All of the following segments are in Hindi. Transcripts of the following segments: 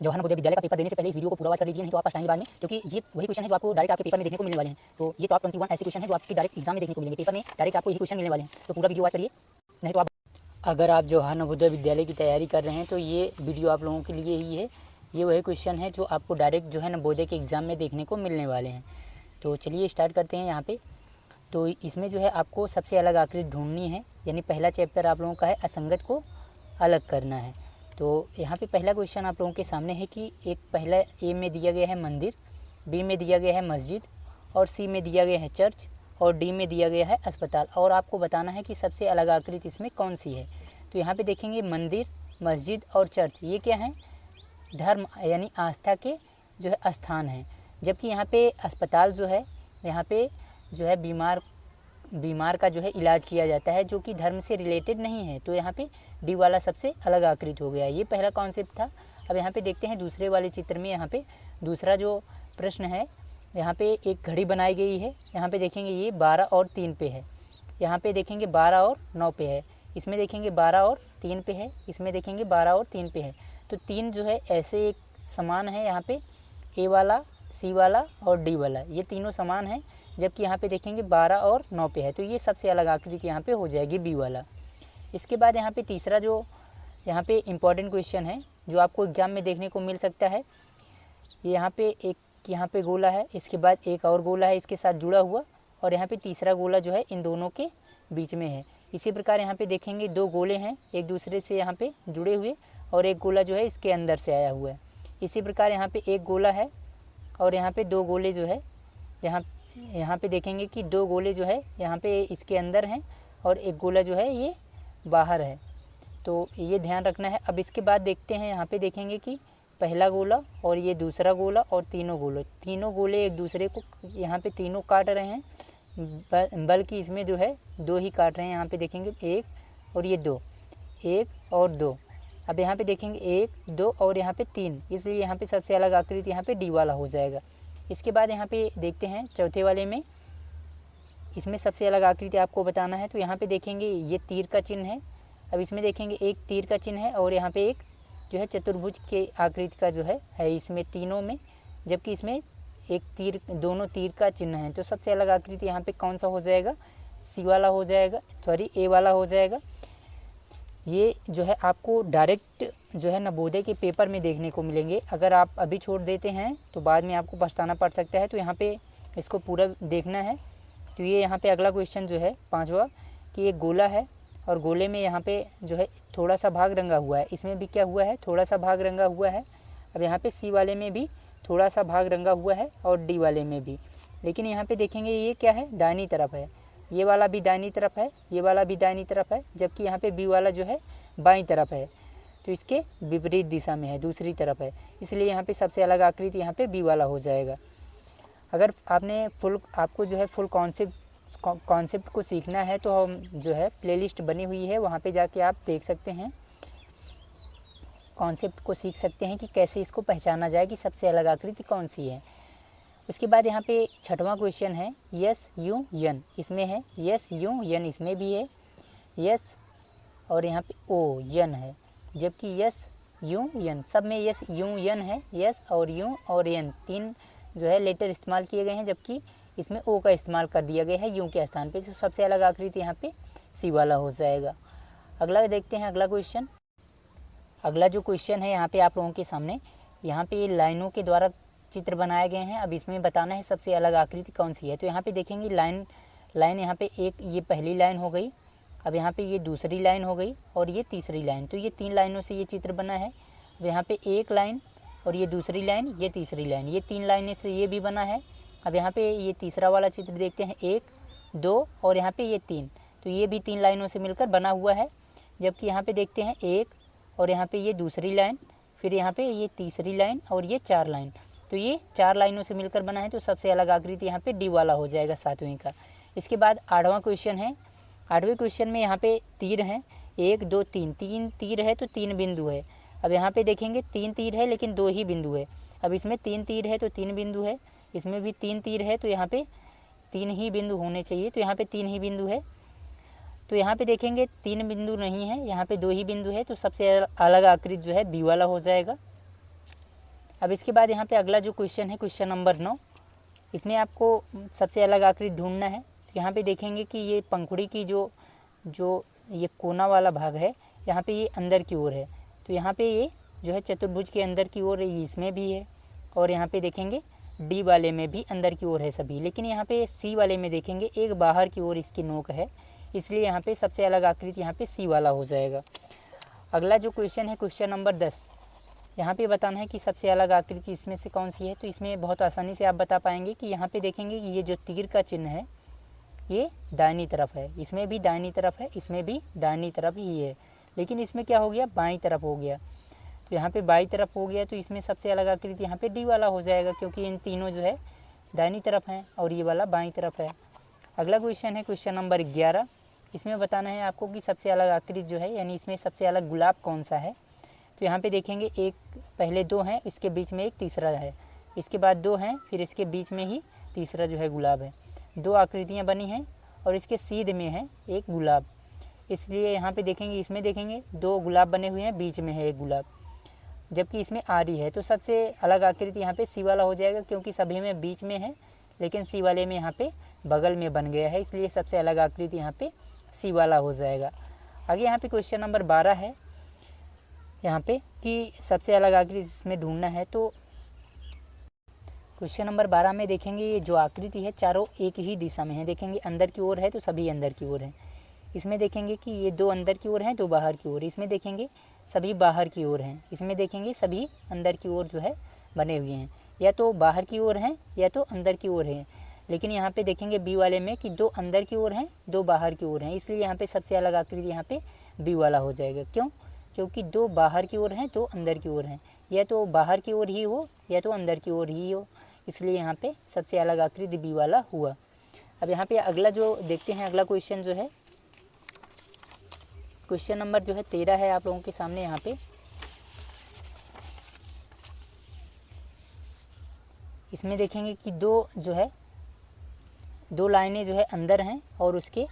जवाहर नवोदय विद्यालय का पेपर देने से पहले इस वीडियो को पूरा वॉच कर लीजिए, नहीं तो आप पछताएंगे बाद में, क्योंकि ये वही क्वेश्चन है जो आपको डायरेक्ट आपके पेपर में देखने को मिलने वाले हैं। तो ये टॉप 21 ऐसे क्वेश्चन है जो आपकी डायरेक्ट एग्जाम में देखने को मिलेंगे, पेपर में डायरेक्ट आपको यही क्वेश्चन मिलने वाले हैं। तो पूरा वीडियो वॉच करिए, नहीं तो आप अगर आप जवाहर नवोदय विद्यालय की तैयारी कर रहे हैं तो ये वीडियो आप लोगों के लिए ही है। ये वही क्वेश्चन है जो आपको डायरेक्ट जो है नवोदय के एग्ज़ाम में देखने को मिलने वाले हैं। तो चलिए स्टार्ट करते हैं यहाँ पे। तो इसमें जो है आपको सबसे अलग आकृति ढूंढनी है, यानी पहला चैप्टर आप लोगों का है असंगत को अलग करना है। तो यहाँ पे पहला क्वेश्चन आप लोगों के सामने है कि एक पहला ए में दिया गया है मंदिर, बी में दिया गया है मस्जिद, और सी में दिया गया है चर्च, और डी में दिया गया है अस्पताल, और आपको बताना है कि सबसे अलग आकृति इसमें कौन सी है। तो यहाँ पे देखेंगे मंदिर, मस्जिद और चर्च, ये क्या हैं, धर्म यानी आस्था के जो है स्थान हैं। जबकि यहाँ पे अस्पताल जो है, यहाँ पे जो है बीमार का जो है इलाज किया जाता है, जो कि धर्म से रिलेटेड नहीं है। तो यहाँ पे डी वाला सबसे अलग आकृति हो गया। ये पहला कॉन्सेप्ट था। अब यहाँ पे देखते हैं दूसरे वाले चित्र में, यहाँ पे दूसरा जो प्रश्न है, यहाँ पे एक घड़ी बनाई गई है। यहाँ पे देखेंगे ये 12 और 3 पे है, यहाँ पे देखेंगे 12 और 9 पे है, इसमें देखेंगे 12 और 3 पे है, इसमें देखेंगे 12 और 3 पे है। तो तीन जो है ऐसे एक समान है, यहाँ पे ए वाला, सी वाला और डी वाला, ये तीनों समान है। जबकि यहाँ पे देखेंगे 12 और 9 पे है, तो ये सबसे अलग आकृति यहाँ पे हो जाएगी बी वाला। इसके बाद यहाँ पे तीसरा जो यहाँ पे इम्पॉर्टेंट क्वेश्चन है जो आपको एग्जाम में देखने को मिल सकता है, यहाँ पे एक यहाँ पे गोला है, इसके बाद एक और गोला है इसके साथ जुड़ा हुआ, और यहाँ पे तीसरा गोला जो है इन दोनों के बीच में है। इसी प्रकार यहाँ पे देखेंगे दो गोले हैं एक दूसरे से यहाँ पे जुड़े हुए, और एक गोला जो है इसके अंदर से आया हुआ है। इसी प्रकार यहाँ पे एक गोला है और यहाँ पे दो गोले जो है, यहाँ पे देखेंगे कि दो गोले जो है यहाँ पे इसके अंदर हैं और एक गोला जो है ये बाहर है। तो ये ध्यान रखना है। अब इसके बाद देखते हैं, यहाँ पे देखेंगे कि पहला गोला और ये दूसरा गोला और तीनों गोले एक दूसरे को यहाँ पे तीनों काट रहे हैं, बल्कि इसमें जो है दो ही काट रहे हैं। यहाँ पे देखेंगे एक और ये दो, एक और दो। अब यहाँ पे देखेंगे एक, दो और यहाँ पे तीन, इसलिए यहाँ पे सबसे अलग आकृति यहाँ पे डी वाला हो जाएगा। इसके बाद यहाँ पे देखते हैं चौथे वाले में, इसमें सबसे अलग आकृति आपको बताना है। तो यहाँ पे देखेंगे ये तीर का चिन्ह है। अब इसमें देखेंगे एक तीर का चिन्ह है और यहाँ पे एक जो है चतुर्भुज के आकृति का जो है इसमें तीनों में, जबकि इसमें एक तीर, दोनों तीर का चिन्ह है। तो सबसे अलग आकृति यहाँ पे कौन सा हो जाएगा, सी वाला हो जाएगा, सॉरी ए वाला हो जाएगा। ये जो है आपको डायरेक्ट जो है नवोदय के पेपर में देखने को मिलेंगे। अगर आप अभी छोड़ देते हैं तो बाद में आपको पछताना पड़ सकता है। तो यहाँ पे इसको पूरा देखना है। तो ये यहाँ पे अगला क्वेश्चन जो है पांचवा, कि एक गोला है और गोले में यहाँ पे जो है थोड़ा सा भाग रंगा हुआ है, इसमें भी क्या हुआ है, थोड़ा सा भाग रंगा हुआ है। अब यहाँ पे सी वाले में भी थोड़ा सा भाग रंगा हुआ है और डी वाले में भी। लेकिन यहाँ पे देखेंगे ये क्या है, दाहिनी तरफ है, ये वाला भी दाहिनी तरफ है, ये वाला भी दाहिनी तरफ है, जबकि यहाँ पे बी वाला जो है बाईं तरफ है। तो इसके विपरीत दिशा में है, दूसरी तरफ है, इसलिए यहाँ पे सबसे अलग आकृति यहाँ पे बी वाला हो जाएगा। अगर आपको जो है फुल कॉन्सेप्ट को सीखना है तो हम जो है प्लेलिस्ट बनी हुई है, वहाँ पे जाके आप देख सकते हैं, कॉन्सेप्ट को सीख सकते हैं कि कैसे इसको पहचाना जाए कि सबसे अलग आकृति कौन सी है। उसके बाद यहाँ पे छठवां क्वेश्चन है यस यू यन, इसमें है यस यू यन, इसमें भी है यस और यहाँ पे ओ यन है, जबकि यस यू यन, सब में यस यू यन है, यस और यू और यन तीन जो है लेटर इस्तेमाल किए गए हैं, जबकि इसमें ओ का इस्तेमाल कर दिया गया है यू के स्थान पे। तो सबसे अलग आकृति यहाँ पे सी वाला हो जाएगा। अगला देखते हैं अगला क्वेश्चन। अगला जो क्वेश्चन है यहाँ पे आप लोगों के सामने, यहाँ पे ये लाइनों के द्वारा चित्र बनाए गए हैं। अब इसमें बताना है सबसे अलग आकृति कौन सी है। तो यहाँ पे देखेंगे लाइन यहाँ पे एक, ये पहली लाइन हो गई, अब यहाँ पे ये दूसरी लाइन हो गई और ये तीसरी लाइन। तो ये तीन लाइनों से ये चित्र बना है। अब यहाँ पे एक लाइन और ये दूसरी लाइन, ये तीसरी लाइन, ये तीन लाइनें से ये भी बना है। अब यहाँ पे ये तीसरा वाला चित्र देखते हैं, एक, दो और यहाँ पे ये तीन, तो ये भी तीन लाइनों से मिलकर बना हुआ है। जबकि यहाँ पे देखते हैं एक और यहाँ पे ये दूसरी लाइन, फिर यहाँ पे ये तीसरी लाइन और ये चार लाइन, तो ये चार लाइनों से मिलकर बना है। तो सबसे अलग आकृति यहाँ पे डी वाला हो जाएगा, सातवें का। इसके बाद आठवां क्वेश्चन है। आठवें क्वेश्चन में यहाँ पे तीर हैं, एक, दो, तीन, तीन तीर है तो तीन बिंदु है। अब यहाँ पे देखेंगे तीन तीर है लेकिन दो ही बिंदु है। अब इसमें तीन तीर है तो तीन बिंदु है, इसमें भी तीन तीर है तो यहाँ पे तीन ही बिंदु होने चाहिए, तो यहाँ पे तीन ही बिंदु है। तो यहाँ पे देखेंगे तीन बिंदु नहीं है, यहाँ पे दो ही बिंदु है। तो सबसे अलग आकृति जो है बी वाला हो जाएगा। अब इसके बाद यहाँ पे अगला जो क्वेश्चन है क्वेश्चन नंबर 9, इसमें आपको सबसे अलग आकृति ढूंढना है। तो यहाँ पे देखेंगे कि ये पंखुड़ी की जो ये कोना वाला भाग है, यहाँ पे ये अंदर की ओर है। तो यहाँ पे ये जो है चतुर्भुज के अंदर की ओर इसमें भी है, और यहाँ पे देखेंगे डी वाले में भी अंदर की ओर है सभी। लेकिन यहाँ पे सी वाले में देखेंगे एक बाहर की ओर इसकी नोक है, इसलिए यहाँ पे सबसे अलग आकृति यहाँ पे सी वाला हो जाएगा। अगला जो क्वेश्चन है क्वेश्चन नंबर 10, यहाँ पे बताना है कि सबसे अलग आकृति इसमें से कौन सी है। तो इसमें बहुत आसानी से आप बता पाएंगे कि यहाँ पे देखेंगे कि ये जो तीर का चिन्ह है ये दाहिनी तरफ है, इसमें भी दाहिनी तरफ है, इसमें भी दाहिनी तरफ ही है। लेकिन इसमें क्या हो गया, बाईं तरफ हो गया। तो यहाँ पे बाईं तरफ हो गया, तो इसमें सबसे अलग आकृति यहाँ पे डी वाला हो जाएगा, क्योंकि इन तीनों जो है दाहिनी तरफ हैं और ये वाला बाईं तरफ है। अगला क्वेश्चन है क्वेश्चन नंबर 11, इसमें बताना है आपको कि सबसे अलग आकृति जो है, यानी इसमें सबसे अलग गुलाब कौन सा है। तो यहाँ पे देखेंगे एक पहले 2 हैं, इसके बीच में एक तीसरा है, इसके बाद 2 हैं, फिर इसके बीच में ही तीसरा जो है गुलाब है। 2 आकृतियाँ बनी हैं और इसके सीध में है एक गुलाब, इसलिए यहाँ पे देखेंगे इसमें देखेंगे 2 गुलाब बने हुए हैं, बीच में है एक गुलाब, जबकि इसमें आरी है। तो सबसे अलग आकृति यहाँ पे सी वाला हो जाएगा, क्योंकि सभी में बीच में है, लेकिन सी वाले में यहाँ पे बगल में बन गया है, इसलिए सबसे अलग आकृति यहाँ पे सी वाला हो जाएगा। आगे यहाँ पे क्वेश्चन नंबर 12 है यहाँ पे कि सबसे अलग आकृति इसमें ढूंढना है। तो क्वेश्चन नंबर 12 में देखेंगे ये जो आकृति है चारों एक ही दिशा में है। देखेंगे अंदर की ओर है तो सभी अंदर की ओर है। इसमें देखेंगे कि ये 2 अंदर की ओर हैं, 2 बाहर की ओर। इसमें देखेंगे सभी बाहर की ओर हैं। इसमें देखेंगे सभी अंदर की ओर जो है बने हुए हैं, या तो बाहर की ओर हैं या तो अंदर की ओर हैं। लेकिन यहाँ पे देखेंगे बी वाले में कि 2 अंदर की ओर हैं, 2 बाहर की ओर हैं, इसलिए यहाँ पे सबसे अलग आकृति यहाँ पे बी वाला हो जाएगा। क्यों? क्योंकि 2 बाहर की ओर हैं, 2 अंदर की ओर हैं, या तो बाहर की ओर ही हो या तो अंदर की ओर ही हो, इसलिए यहाँ पे सबसे अलग आकृति बी वाला हुआ। अब यहाँ पे अगला जो देखते हैं, अगला क्वेश्चन जो है क्वेश्चन नंबर जो है 13 है आप लोगों के सामने। यहाँ पे इसमें देखेंगे कि 2 लाइनें जो है अंदर हैं और उसके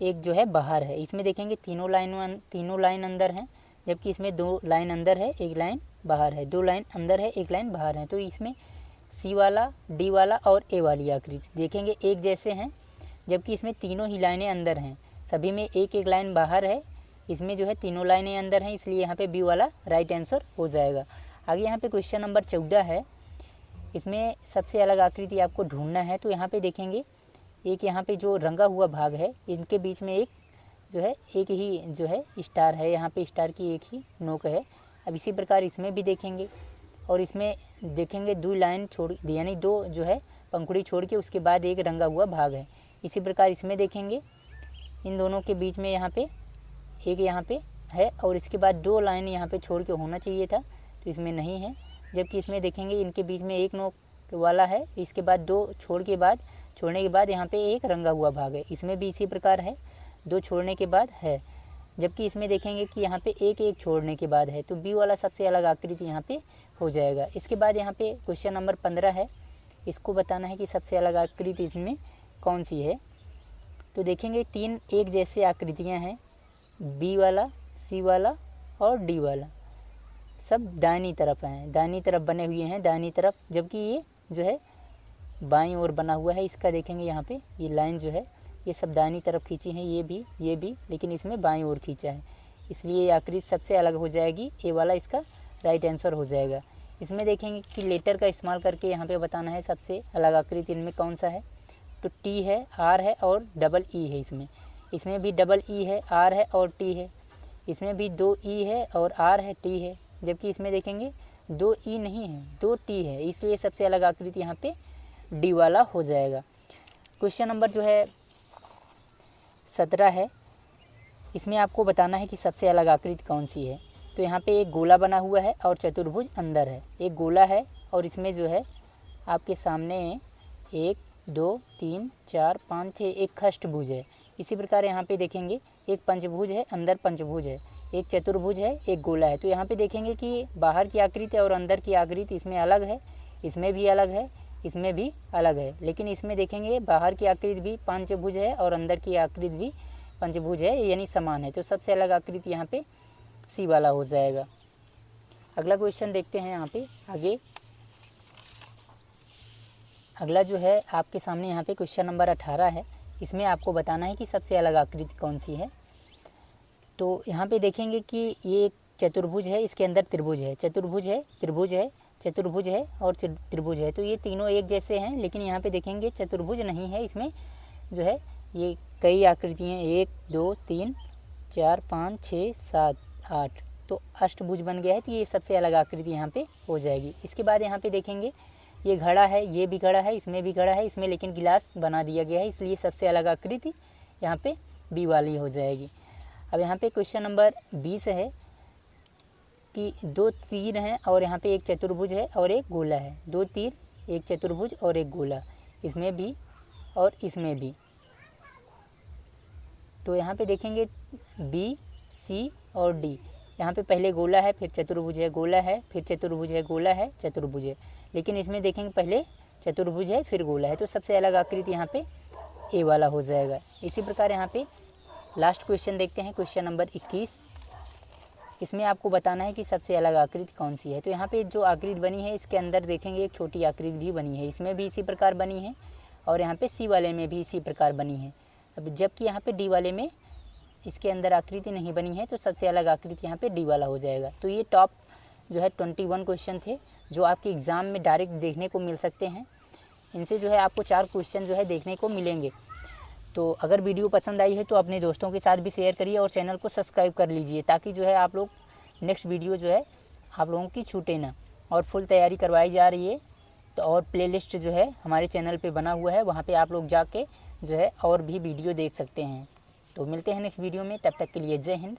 एक जो है बाहर है। इसमें देखेंगे तीनों लाइन अंदर हैं, जबकि इसमें 2 लाइन अंदर है, 1 लाइन बाहर है। 2 लाइन अंदर है, 1 लाइन बाहर है। तो इसमें सी वाला, डी वाला और ए वाली आकृति देखेंगे एक जैसे हैं, जबकि इसमें तीनों ही लाइनें अंदर हैं, सभी में एक एक लाइन बाहर है। इसमें जो है तीनों लाइनें अंदर हैं, इसलिए यहाँ पे बी वाला राइट आंसर हो जाएगा। आगे यहाँ पे क्वेश्चन नंबर 14 है, इसमें सबसे अलग आकृति आपको ढूंढना है। तो यहाँ पे देखेंगे एक यहाँ पे जो रंगा हुआ भाग है, इनके बीच में एक जो है एक ही जो है स्टार है, यहाँ पे स्टार की एक ही नोक है। अब इसी प्रकार इसमें भी देखेंगे, और इसमें देखेंगे 2 लाइन छोड़, यानी 2 जो है पंखुड़ी छोड़ के उसके बाद एक रंगा हुआ भाग है। इसी प्रकार इसमें देखेंगे इन दोनों के बीच में यहाँ पे एक यहाँ पे है, और इसके बाद 2 लाइन यहाँ पे छोड़ के होना चाहिए था, तो इसमें नहीं है। जबकि इसमें देखेंगे इनके बीच में एक नोक वाला है, इसके बाद 2 छोड़ने के बाद यहाँ पे एक रंगा हुआ भाग है। इसमें भी इसी प्रकार है, 2 छोड़ने के बाद है, जबकि इसमें देखेंगे कि यहाँ पे एक छोड़ने के बाद है। तो बी वाला सबसे अलग आकृति यहाँ पे हो जाएगा। इसके बाद यहाँ पे क्वेश्चन नंबर 15 है, इसको बताना है कि सबसे अलग आकृति इसमें कौन सी है। तो देखेंगे 3 एक जैसे आकृतियाँ हैं, बी वाला, सी वाला और डी वाला, सब दाहिनी तरफ हैं, दाहिनी तरफ बने हुए हैं, दाहिनी तरफ, जबकि ये जो है बाईं ओर बना हुआ है। इसका देखेंगे यहाँ पे ये लाइन जो है ये सब दाहिनी तरफ खींची हैं, ये भी, लेकिन इसमें बाईं ओर खींचा है, इसलिए ये आकृति सबसे अलग हो जाएगी। ए वाला इसका राइट आंसर हो जाएगा। इसमें देखेंगे कि लेटर का इस्तेमाल करके यहाँ पे बताना है सबसे अलग आकृति इनमें कौन सा है। तो टी है, आर है और डबल ई है। इसमें भी डबल ई है, आर है और टी है। इसमें भी 2 ई है और आर है, टी है, जबकि इसमें देखेंगे 2 ई नहीं है, 2 टी है, इसलिए सबसे अलग आकृति यहाँ पे डी वाला हो जाएगा। क्वेश्चन नंबर जो है 17 है, इसमें आपको बताना है कि सबसे अलग आकृति कौन सी है। तो यहाँ पे एक गोला बना हुआ है और चतुर्भुज अंदर है। एक गोला है और इसमें जो है आपके सामने 1 2 3 4 5 6 एक खष्टभुज है। इसी प्रकार यहाँ पे देखेंगे एक पंचभुज है, अंदर पंचभुज है, एक चतुर्भुज है, एक गोला है। तो यहाँ पे देखेंगे कि बाहर की आकृति और अंदर की आकृति इसमें अलग है, इसमें भी अलग है, इसमें भी अलग है। लेकिन इसमें देखेंगे बाहर की आकृति भी पंचभुज है और अंदर की आकृति भी पंचभुज है, यानी समान है। तो सबसे अलग आकृति यहाँ पे सी वाला हो जाएगा। अगला क्वेश्चन देखते हैं यहाँ पे आगे। अगला जो है आपके सामने यहाँ पे क्वेश्चन नंबर 18 है। इसमें आपको बताना है कि सबसे अलग आकृति कौन सी है। तो यहाँ पे देखेंगे कि ये एक चतुर्भुज है, इसके अंदर त्रिभुज है, चतुर्भुज है, त्रिभुज है, चतुर्भुज है और त्रिभुज है। तो ये तीनों एक जैसे हैं, लेकिन यहाँ पे देखेंगे चतुर्भुज नहीं है, इसमें जो है ये कई आकृतियाँ 1 2 3 4 5 6 7 8, तो अष्टभुज बन गया है। तो ये सबसे अलग आकृति यहाँ पे हो जाएगी। इसके बाद यहाँ पे देखेंगे ये घड़ा है, ये भी घड़ा है, इसमें भी घड़ा है, इसमें लेकिन गिलास बना दिया गया है, इसलिए सबसे अलग आकृति यहाँ पे बी वाली हो जाएगी। अब यहाँ पे क्वेश्चन नंबर 20 है कि 2 तीर हैं और यहाँ पे एक चतुर्भुज है और एक गोला है। 2 तीर, एक चतुर्भुज और एक गोला, इसमें भी और इसमें भी। तो यहाँ पे देखेंगे बी, सी और डी। यहाँ पे पहले गोला है, फिर चतुर्भुज है, गोला है, फिर चतुर्भुज है, गोला है, चतुर्भुज है। लेकिन इसमें देखेंगे पहले चतुर्भुज है, फिर गोला है, तो सबसे अलग आकृति यहाँ पे ए वाला हो जाएगा। इसी प्रकार यहाँ पे लास्ट क्वेश्चन देखते हैं, क्वेश्चन नंबर 21। इसमें आपको बताना है कि सबसे अलग आकृति कौन सी है। तो यहाँ पे जो आकृति बनी है इसके अंदर देखेंगे एक छोटी आकृति भी बनी है, इसमें भी इसी प्रकार बनी है और यहाँ पे सी वाले में भी इसी प्रकार बनी है। अब जबकि यहाँ पे डी वाले में इसके अंदर आकृति नहीं बनी है, तो सबसे अलग आकृति यहाँ पे डी वाला हो जाएगा। तो ये टॉप जो है 21 क्वेश्चन थे जो आपके एग्ज़ाम में डायरेक्ट देखने को मिल सकते हैं। इनसे जो है आपको 4 क्वेश्चन जो है देखने को मिलेंगे। तो अगर वीडियो पसंद आई है तो अपने दोस्तों के साथ भी शेयर करिए और चैनल को सब्सक्राइब कर लीजिए, ताकि जो है आप लोग नेक्स्ट वीडियो जो है आप लोगों की छूटे ना। और फुल तैयारी करवाई जा रही है, तो और प्लेलिस्ट जो है हमारे चैनल पे बना हुआ है, वहाँ पे आप लोग जाके जो है और भी वीडियो देख सकते हैं। तो मिलते हैं नेक्स्ट वीडियो में, तब तक के लिए जय हिंद।